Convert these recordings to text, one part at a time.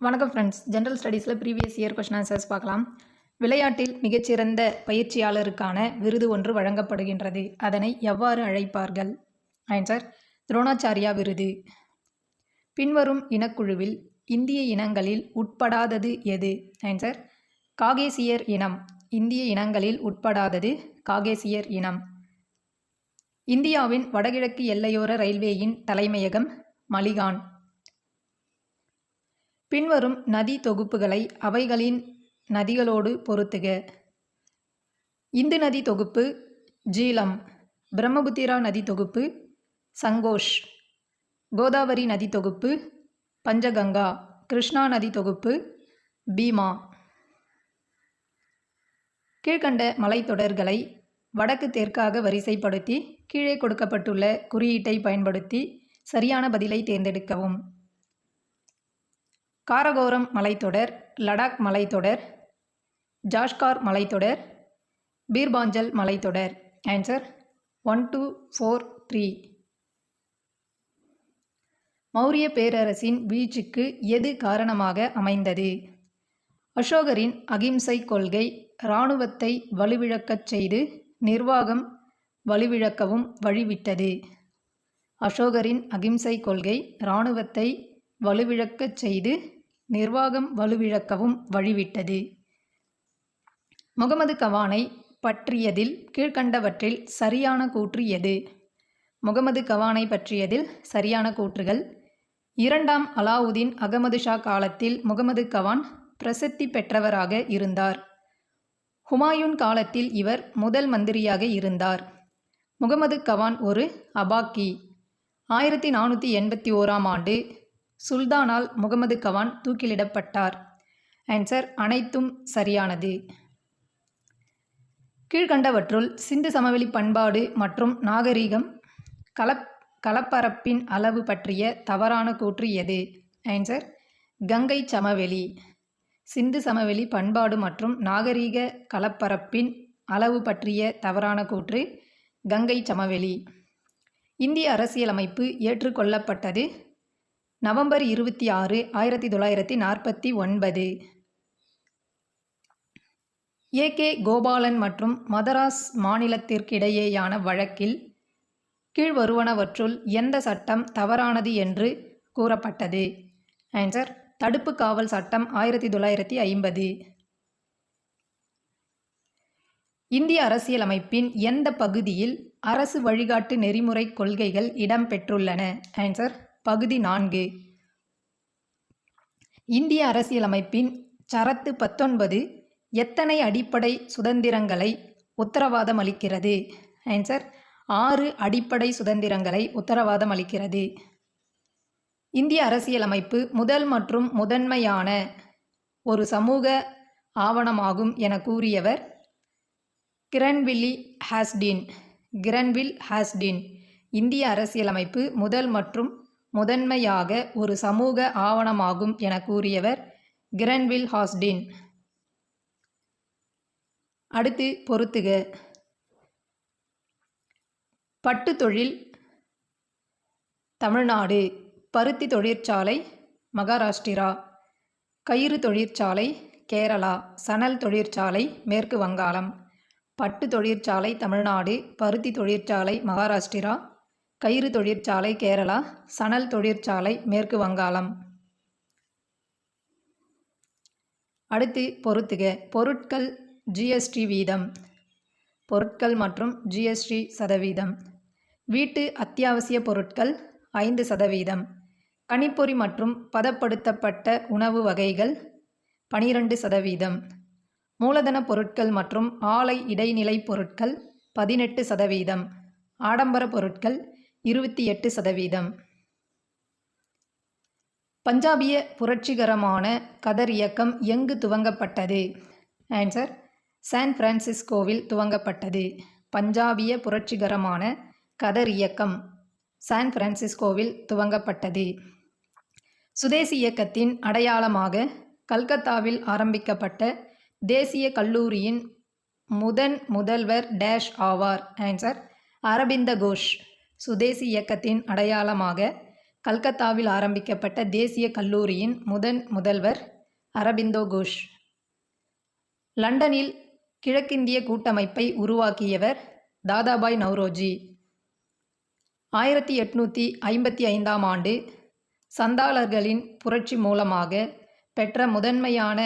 வணக்கம் friends. General ஸ்டடீஸில் previous year question answers பார்க்கலாம். விளையாட்டில் மிகச்சிறந்த பயிற்சியாளருக்கான விருது ஒன்று வழங்கப்படுகின்றது. அதனை எவ்வாறு அழைப்பார்கள்? ஆன்சர் துரோணாச்சாரியா விருது. பின்வரும் இனக்குழுவில் இந்திய இனங்களில் உட்படாதது எது? ஆன்சர் காகேசியர் இனம். இந்திய இனங்களில் உட்படாதது காகேசியர் இனம். இந்தியாவின் வடகிழக்கு எல்லையோர ரயில்வேயின் தலைமையகம் மலிகான். பின்வரும் நதி தொகுப்புகளை அவைகளின் நதிகளோடு பொருத்துக. இந்து நதி தொகுப்பு ஜீலம். பிரம்மபுத்திரா நதி தொகுப்பு சங்கோஷ். கோதாவரி நதி தொகுப்பு பஞ்சகங்கா. கிருஷ்ணா நதி தொகுப்பு பீமா. கீழ்கண்ட மலைத்தொடர்களை வடக்கு தெற்காக வரிசைப்படுத்தி கீழே கொடுக்கப்பட்டுள்ள குறியீட்டை பயன்படுத்தி சரியான பதிலை தேர்ந்தெடுக்கவும். காரகோரம் மலைத்தொடர், லடாக் மலைத்தொடர், ஜாஷ்கார் மலைத்தொடர், பீர்பாஞ்சல் மலைத்தொடர். ஆன்சர் 1, 2, 4, 3. மௌரிய பேரரசின் வீழ்ச்சிக்கு எது காரணமாக அமைந்தது? அசோகரின் அகிம்சை கொள்கை இராணுவத்தை வலுவிழக்கச் செய்து நிர்வாகம் வலுவிழக்கவும் வழிவிட்டது. அசோகரின் அகிம்சை கொள்கை இராணுவத்தை வலுவிழக்கச் செய்து நிர்வாகம் வலுவிழக்கவும் வழிவிட்டது. முகமது கவானை பற்றியதில் கீழ்கண்டவற்றில் சரியான கூற்று எது? முகமது கவானை பற்றியதில் சரியான கூற்றுகள்: இரண்டாம் அலாவுதீன் அகமது ஷா காலத்தில் முகமது கவான் பிரசித்தி பெற்றவராக இருந்தார். ஹுமாயூன் காலத்தில் இவர் முதல் மந்திரியாக இருந்தார். முகமது கவான் ஒரு அபாக்கி. 1481ஆம் ஆண்டு சுல்தானால் முகமது கவான் தூக்கிலிடப்பட்டார். ஆன்சர் அனைத்தும் சரியானது. கீழ்கண்டவற்றுள் சிந்து சமவெளி பண்பாடு மற்றும் நாகரீகம் கலப்பரப்பின் அளவு பற்றிய தவறான கூற்று எது? ஆன்சர் கங்கை சமவெளி. சிந்து சமவெளி பண்பாடு மற்றும் நாகரீக கலப்பரப்பின் அளவு பற்றிய தவறான கூற்று கங்கை சமவெளி. இந்திய அரசியலமைப்பு ஏற்றுக்கொள்ளப்பட்டது நவம்பர் 26, 1949. ஏ.கே. கோபாலன் மற்றும் மதராஸ் மாநிலத்திற்கிடையேயான வழக்கில் கீழ்வருவனவற்றுள் எந்த சட்டம் தவறானது என்று கூறப்பட்டது? ஆன்சர் தடுப்பு காவல் சட்டம் 1950. இந்திய அரசியலமைப்பின் எந்த பகுதியில் அரசு வழிகாட்டு நெறிமுறை கொள்கைகள் இடம்பெற்றுள்ளன? ஆன்சர் பகுதி 4. இந்திய அரசியலமைப்பின் சரத்து 19 எத்தனை அடிப்படை சுதந்திரங்களை உத்தரவாதம் அளிக்கிறது? ஆன்சர் 6 அடிப்படை சுதந்திரங்களை உத்தரவாதம் அளிக்கிறது. இந்திய அரசியலமைப்பு முதல் மற்றும் முதன்மையான ஒரு சமூக ஆவணமாகும் என கூறியவர் கிரன்வில் ஹாஸ்டின். இந்திய அரசியலமைப்பு முதல் மற்றும் முதன்மையாக ஒரு சமூக ஆவணமாகும் என கூறியவர் கிரன்வில் ஹாஸ்டின். அடுத்து பொருத்துக. பட்டு தொழில் தமிழ்நாடு. பருத்தி தொழிற்சாலை மகாராஷ்டிரா. கயிறு தொழிற்சாலை கேரளா. சணல் தொழிற்சாலை மேற்கு வங்காளம். பட்டு தொழிற்சாலை தமிழ்நாடு. பருத்தி தொழிற்சாலை மகாராஷ்டிரா. கயிறு தொழிற்சாலை கேரளா. சணல் தொழிற்சாலை மேற்கு வங்காளம். அடுத்து பொருத்துக. பொருட்கள் ஜிஎஸ்டி வீதம். பொருட்கள் மற்றும் ஜிஎஸ்டி சதவீதம். வீட்டு அத்தியாவசிய பொருட்கள் 5%. கணிப்பொறி மற்றும் பதப்படுத்தப்பட்ட உணவு வகைகள் 12%. மூலதன பொருட்கள் மற்றும் ஆலை இடைநிலை பொருட்கள் 18%. ஆடம்பர பொருட்கள் 28%. பஞ்சாபிய புரட்சிகரமான கதர் இயக்கம் எங்கு துவங்கப்பட்டது? ஆன்சர் சான் பிரான்சிஸ்கோவில் துவங்கப்பட்டது. பஞ்சாபிய புரட்சிகரமான கதர் இயக்கம் சான் பிரான்சிஸ்கோவில் துவங்கப்பட்டது. சுதேசி இயக்கத்தின் அடையாளமாக கல்கத்தாவில் ஆரம்பிக்கப்பட்ட தேசிய கல்லூரியின் முதல்வர் டேஷ் ஆவார்? ஆன்சர் அரபிந்த கோஷ். சுதேசி இயக்கத்தின் அடையாளமாக கல்கத்தாவில் ஆரம்பிக்கப்பட்ட தேசிய கல்லூரியின் முதல்வர் அரபிந்தோ கோஷ். லண்டனில் கிழக்கிந்திய கூட்டமைப்பை உருவாக்கியவர் தாதாபாய் நவ்ரோஜி. 1855ஆம் ஆண்டு சந்தாலர்களின் புரட்சி மூலமாக பெற்ற முதன்மையான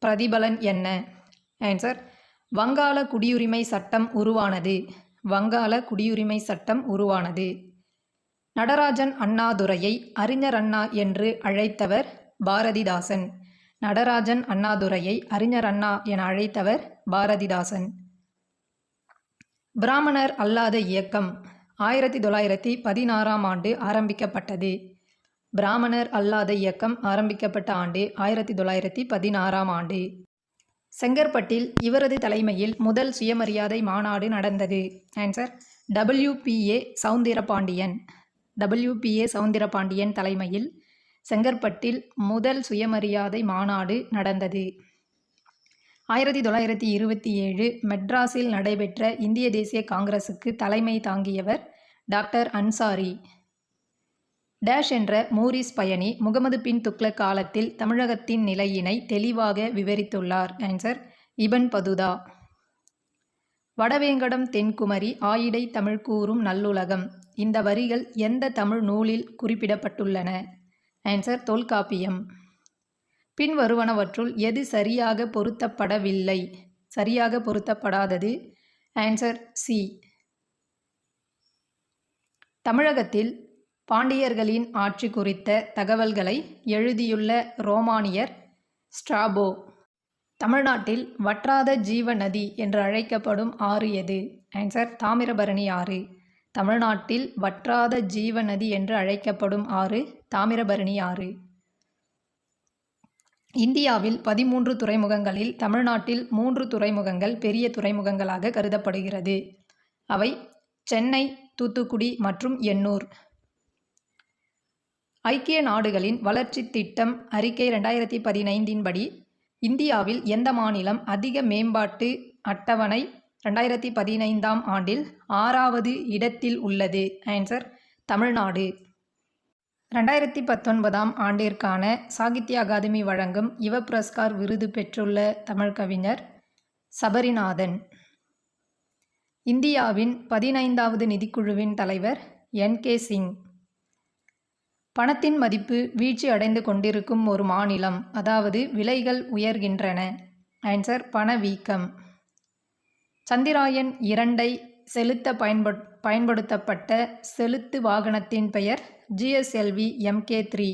பிரதிபலன் என்ன? ஆன்சர்: வங்காள குடியுரிமை சட்டம் உருவானது. வங்காள குடியுரிமை சட்டம் உருவானது. நடராஜன் அண்ணாதுரையை அறிஞர் அண்ணா என்று அழைத்தவர் பாரதிதாசன். நடராஜன் அண்ணாதுரையை அறிஞர் அண்ணா என அழைத்தவர் பாரதிதாசன். பிராமணர் அல்லாத இயக்கம் 1916ஆம் ஆண்டு ஆரம்பிக்கப்பட்டது. பிராமணர் அல்லாத இயக்கம் ஆரம்பிக்கப்பட்ட ஆண்டு 1916ஆம் ஆண்டு. செங்கற்பட்டில் இவரது தலைமையில் முதல் சுயமரியாதை மாநாடு நடந்தது. Answer: WPA Soundarapandian. WPA Soundarapandian தலைமையில் செங்கற்பட்டில் முதல் சுயமரியாதை மாநாடு நடந்தது. 1927 மெட்ராஸில் நடைபெற்ற இந்திய தேசிய காங்கிரசுக்கு தலைமை தாங்கியவர் டாக்டர் அன்சாரி. டேஷ் என்ற மூரிஸ் பயணி முகமது பின் துக்ளக் காலத்தில் தமிழகத்தின் நிலையினை தெளிவாக விவரித்துள்ளார். Answer: Ibn Battuta. வடவேங்கடம் தென்குமரி ஆயிடை தமிழ் கூறும் நல்லுலகம். இந்த வரிகள் எந்த தமிழ் நூலில் குறிப்பிடப்பட்டுள்ளன? ஆன்சர்: தொல்காப்பியம். பின்வருவனவற்றுள் எது சரியாக பொருத்தப்படவில்லை? சரியாக பொருத்தப்படாதது. Answer: C. தமிழகத்தில் பாண்டியர்களின் ஆட்சி குறித்த தகவல்களை எழுதியுள்ள ரோமானியர் ஸ்ட்ராபோ. தமிழ்நாட்டில் வற்றாத ஜீவ நதி என்று அழைக்கப்படும் ஆறு எது? ஆன்சர்: தாமிரபரணி ஆறு. தமிழ்நாட்டில் வற்றாத ஜீவ நதி என்று அழைக்கப்படும் ஆறு தாமிரபரணி ஆறு. இந்தியாவில் 13 துறைமுகங்களில் தமிழ்நாட்டில் 3 துறைமுகங்கள் பெரிய துறைமுகங்களாக கருதப்படுகிறது. அவை சென்னை, தூத்துக்குடி மற்றும் எண்ணூர். ஐக்கிய நாடுகளின் வளர்ச்சி திட்டம் அறிக்கை 2015 படி இந்தியாவில் எந்த மாநிலம் அதிக மேம்பாட்டு அட்டவணை 2015ஆம் ஆண்டில் 6வது இடத்தில் உள்ளது? ஆன்சர்: தமிழ்நாடு. 2019ஆம் ஆண்டிற்கான சாகித்ய அகாதமி வழங்கும் யுவ புரஸ்கார் விருது பெற்றுள்ள தமிழ் கவிஞர் சபரிநாதன். இந்தியாவின் 15வது நிதிக்குழுவின் தலைவர் NK சிங். பணத்தின் மதிப்பு வீழ்ச்சி அடைந்து கொண்டிருக்கும் ஒரு மாநிலம், அதாவது விலைகள் உயர்கின்றன. ஆன்சர்: பணவீக்கம். சந்திராயன் 2ஐ செலுத்த பயன்படுத்தப்பட்ட செலுத்து வாகனத்தின் பெயர் GSLV Mk3.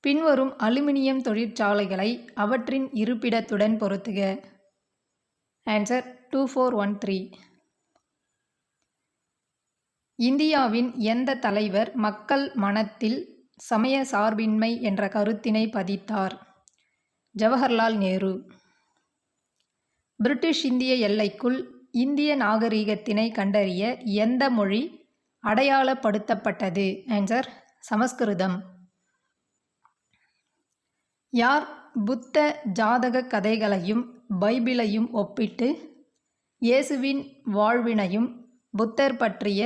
பின்வரும் அலுமினியம் தொழிற்சாலைகளை அவற்றின் இருப்பிடத்துடன் பொருத்துக. ஆன்சர்: 2413. இந்தியாவின் எந்த தலைவர் மக்கள் மனத்தில் சமய சார்பின்மை என்ற கருத்தினை பதித்தார்? ஜவஹர்லால் நேரு. பிரிட்டிஷ் இந்திய எல்லைக்குள் இந்திய நாகரிகத்தினை கண்டறிய எந்த மொழி அடையாளப்படுத்தப்பட்டது? ஆன்சர்: சமஸ்கிருதம். யார் புத்த ஜாதக கதைகளையும் பைபிளையும் ஒப்பிட்டு இயேசுவின் வாழ்வினையும் புத்தர் பற்றிய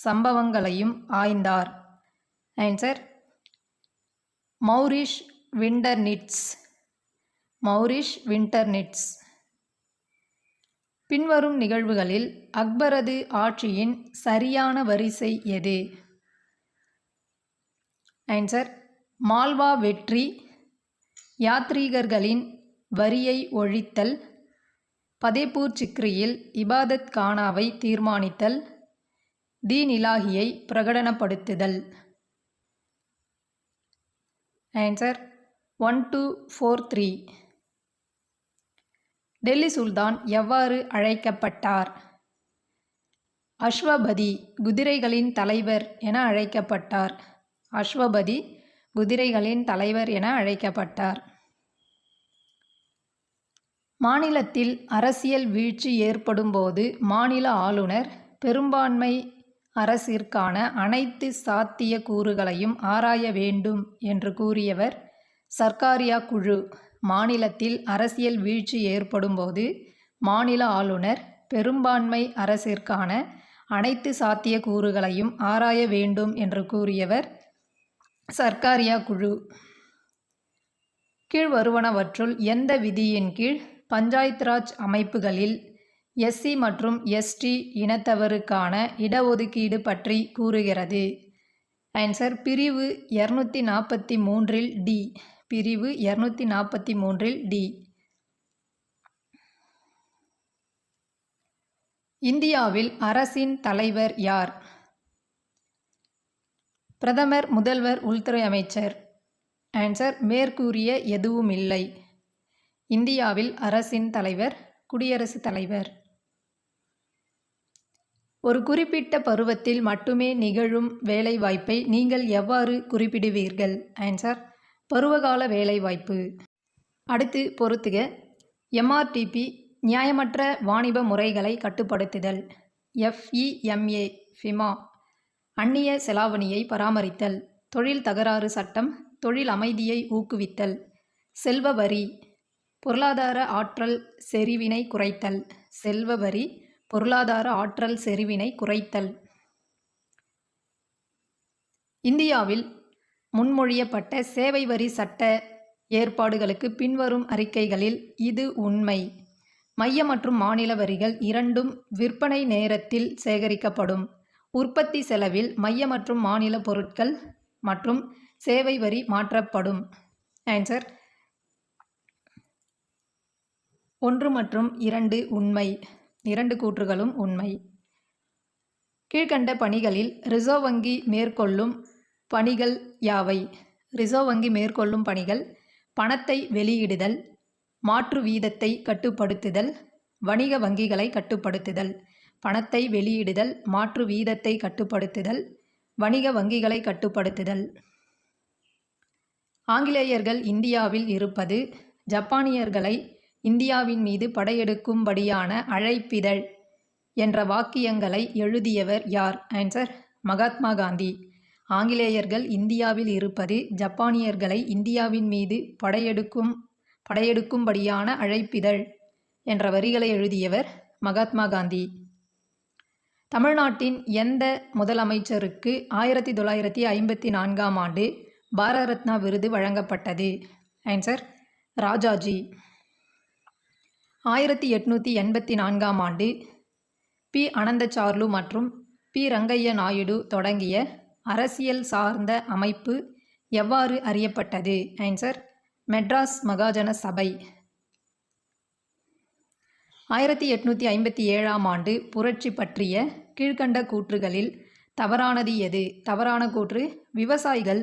சம்பவங்களையும் ஆய்ந்தார்? ஆன்சர்: மௌரிஷ் விண்டர்னிட்ஸ். மௌரிஷ் விண்டர்னிட்ஸ். பின்வரும் நிகழ்வுகளில் அக்பரது ஆட்சியின் சரியான வரிசை எது? ஆன்சர்: மால்வா வெற்றி, யாத்ரீகர்களின் வரியை ஒழித்தல், பதேபூர் சிக்ரியில் இபாதத் கானாவை தீர்மானித்தல், தீன் இலாஹியை பிரகடனப்படுத்துதல். ஆன்சர்: 1 2 4 3. டெல்லி சுல்தான் எவ்வாறு அழைக்கப்பட்டார்? அஸ்வபதி, குதிரைகளின் தலைவர் என அழைக்கப்பட்டார். அஸ்வபதி, குதிரைகளின் தலைவர் என அழைக்கப்பட்டார். மாநிலத்தில் அரசியல் வீழ்ச்சி ஏற்படும்போது மாநில ஆளுநர் பெரும்பான்மை அரசிற்கான அனைத்து சாத்திய கூறுகளையும் ஆராய வேண்டும் என்று கூறியவர் சர்க்காரியா குழு. மாநிலத்தில் அரசியல் வீழ்ச்சி ஏற்படும்போது மாநில ஆளுநர் பெரும்பான்மை அரசிற்கான அனைத்து சாத்திய கூறுகளையும் ஆராய வேண்டும் என்று கூறியவர் சர்க்காரியா குழு. கீழ் வருவனவற்றுள் எந்த விதியின் கீழ் பஞ்சாயத்து ராஜ் அமைப்புகளில் எஸ்சி மற்றும் எஸ்டி இனத்தவருக்கான இடஒதுக்கீடு பற்றி கூறுகிறது? ஆன்சர் பிரிவு 243 டி. பிரிவு 243 டி. இந்தியாவில் அரசின் தலைவர் யார்? பிரதமர், முதல்வர், உள்துறை அமைச்சர். ஆன்சர் மேற்கூறிய எதுவுமில்லை. இந்தியாவில் அரசின் தலைவர் குடியரசுத் தலைவர். ஒரு குறிப்பிட்ட பருவத்தில் மட்டுமே நிகழும் வேலைவாய்ப்பை நீங்கள் எவ்வாறு குறிப்பிடுவீர்கள்? ஆன்சர் பருவகால வேலைவாய்ப்பு. அடுத்து பொறுத்துக. எம்ஆர்டிபி நியாயமற்ற வாணிப முறைகளை கட்டுப்படுத்துதல். FEMA ஃபிமா அந்நிய செலாவணியை பராமரித்தல். தொழில் தகராறு சட்டம் தொழில் அமைதியை ஊக்குவித்தல். செல்வ வரி பொருளாதார ஆற்றல் செறிவினை குறைத்தல். செல்வ வரி பொருளாதார ஆற்றல் செறிவினை குறைத்தல். இந்தியாவில் முன்மொழியப்பட்ட சேவை வரி சட்ட ஏற்பாடுகளுக்கு பின்வரும் அறிக்கைகளில் இது உண்மை. மைய மற்றும் மாநில வரிகள் இரண்டும் விற்பனை நேரத்தில் சேகரிக்கப்படும். உற்பத்தி செலவில் மைய மற்றும் மாநில பொருட்கள் மற்றும் சேவை வரி மாற்றப்படும். ஆன்சர் 1 மற்றும் 2 உண்மை. 2 கூற்றுகளும் உண்மை. கீழ்க்கண்ட பணிகளில் ரிசர்வ் வங்கி மேற்கொள்ளும் பணிகள் யாவை? ரிசர்வ் வங்கி மேற்கொள்ளும் பணிகள் பணத்தை வெளியிடுதல், மாற்று வீதத்தை கட்டுப்படுத்துதல், வணிக வங்கிகளை கட்டுப்படுத்துதல். பணத்தை வெளியிடுதல், மாற்று வீதத்தை கட்டுப்படுத்துதல், வணிக வங்கிகளை கட்டுப்படுத்துதல். ஆங்கிலேயர்கள் இந்தியாவில் இருப்பது ஜப்பானியர்களை இந்தியாவின் மீது படையெடுக்கும்படியான அழைப்பிதழ் என்ற வாக்கியங்களை எழுதியவர் யார்? ஆன்சர் மகாத்மா காந்தி. ஆங்கிலேயர்கள் இந்தியாவில் இருப்பது ஜப்பானியர்களை இந்தியாவின் மீது படையெடுக்கும்படியான அழைப்பிதழ் என்ற வரிகளை எழுதியவர் மகாத்மா காந்தி. தமிழ்நாட்டின் எந்த முதலமைச்சருக்கு 1954ஆம் ஆண்டு பாரத ரத்னா விருது வழங்கப்பட்டது? ஆன்சர் ராஜாஜி. 1884ஆம் ஆண்டு பி. அனந்தசார்லு மற்றும் பி. ரங்கைய நாயுடு தொடங்கிய அரசியல் சார்ந்த அமைப்பு எவ்வாறு அறியப்பட்டது? ஆன்சர் மெட்ராஸ் மகாஜன சபை. 1857ஆம் ஆண்டு புரட்சி பற்றிய கீழ்க்கண்ட கூற்றுகளில் தவறானது எது? தவறான கூற்று விவசாயிகள்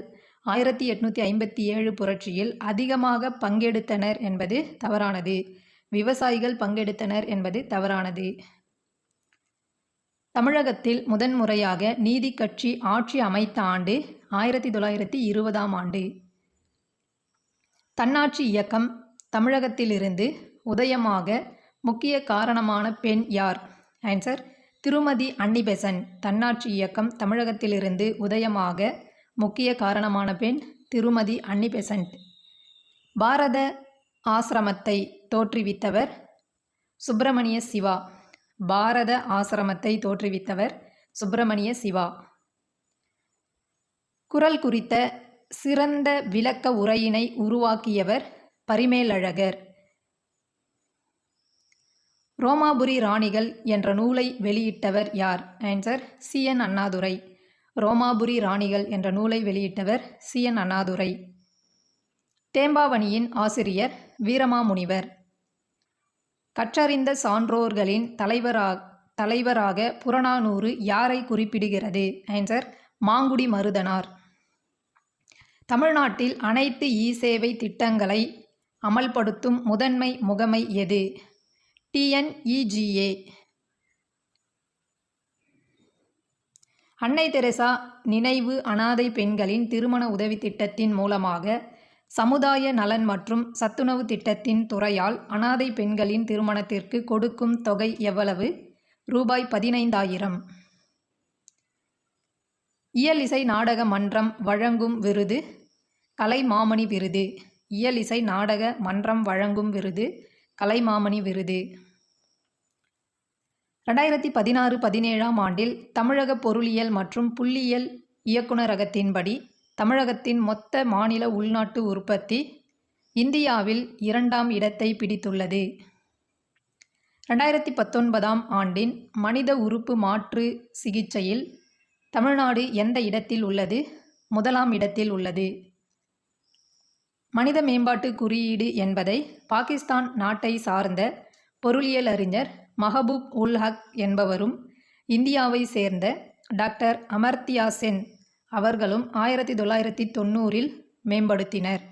1857 புரட்சியில் அதிகமாக பங்கெடுத்தனர் என்பது தவறானது. விவசாயிகள் பங்கெடுத்தனர் என்பது தவறானது. தமிழகத்தில் முதன்முறையாக நீதி கட்சி ஆட்சி அமைத்த ஆண்டு 1920ஆம் ஆண்டு. தன்னாட்சி இயக்கம் தமிழகத்திலிருந்து உதயமாக முக்கிய காரணமான பெண் யார்? ஆன்சர் திருமதி அன்னி பெசன்ட். தன்னாட்சி இயக்கம் தமிழகத்திலிருந்து உதயமாக முக்கிய காரணமான பெண் திருமதி அன்னி பெசன்ட். பாரத ஆசிரமத்தை தோற்றுவித்தவர் சுப்பிரமணிய சிவா. பாரத ஆசிரமத்தை தோற்றுவித்தவர் சுப்பிரமணிய சிவா. குறள் குறித்த சிறந்த விளக்க உரையினை உருவாக்கியவர் பரிமேலழகர். ரோமாபுரி ராணிகள் என்ற நூலை வெளியிட்டவர் யார்? Answer CN Annadurai. ரோமாபுரி ராணிகள் என்ற நூலை வெளியிட்டவர் CN அண்ணாதுரை. தேம்பாவணியின் ஆசிரியர் வீரமாமுனிவர். கற்றறிந்த சான்றோர்களின் தலைவராக புறநானூறு யாரை குறிப்பிடுகிறது? ஆன்சர் மாங்குடி மருதனார். தமிழ்நாட்டில் அனைத்து இ-சேவை திட்டங்களை அமல்படுத்தும் முதன்மை முகமை எது? TNEGA. அன்னை தெரசா நினைவு அனாதை பெண்களின் திருமண உதவி திட்டத்தின் மூலமாக சமுதாய நலன் மற்றும் சத்துணவு திட்டத்தின் துறையால் அனாதை பெண்களின் திருமணத்திற்கு கொடுக்கும் தொகை எவ்வளவு? ரூபாய் 15,000. இயல் இசை நாடக மன்றம் வழங்கும் விருது கலைமாமணி விருது. இயல் இசை நாடக மன்றம் வழங்கும் விருது கலைமாமணி விருது. 2016-17ஆம் ஆண்டில் தமிழக பொருளியல் மற்றும் புள்ளியியல் இயக்குநரகத்தின்படி தமிழகத்தின் மொத்த மாநில உள்நாட்டு உற்பத்தி இந்தியாவில் 2ஆம் இடத்தை பிடித்துள்ளது. 2019ஆம் ஆண்டின் மனித உறுப்பு மாற்று சிகிச்சையில் தமிழ்நாடு எந்த இடத்தில் உள்ளது? 1ஆம் இடத்தில் உள்ளது. மனித மேம்பாட்டு குறியீடு என்பதை பாகிஸ்தான் நாட்டை சார்ந்த பொருளியல் அறிஞர் மஹபூப் உல் ஹக் என்பவரும் இந்தியாவை சேர்ந்த டாக்டர் அமர்த்தியா சென் அவர்களும் 1990இல் மேம்படுத்தினர்.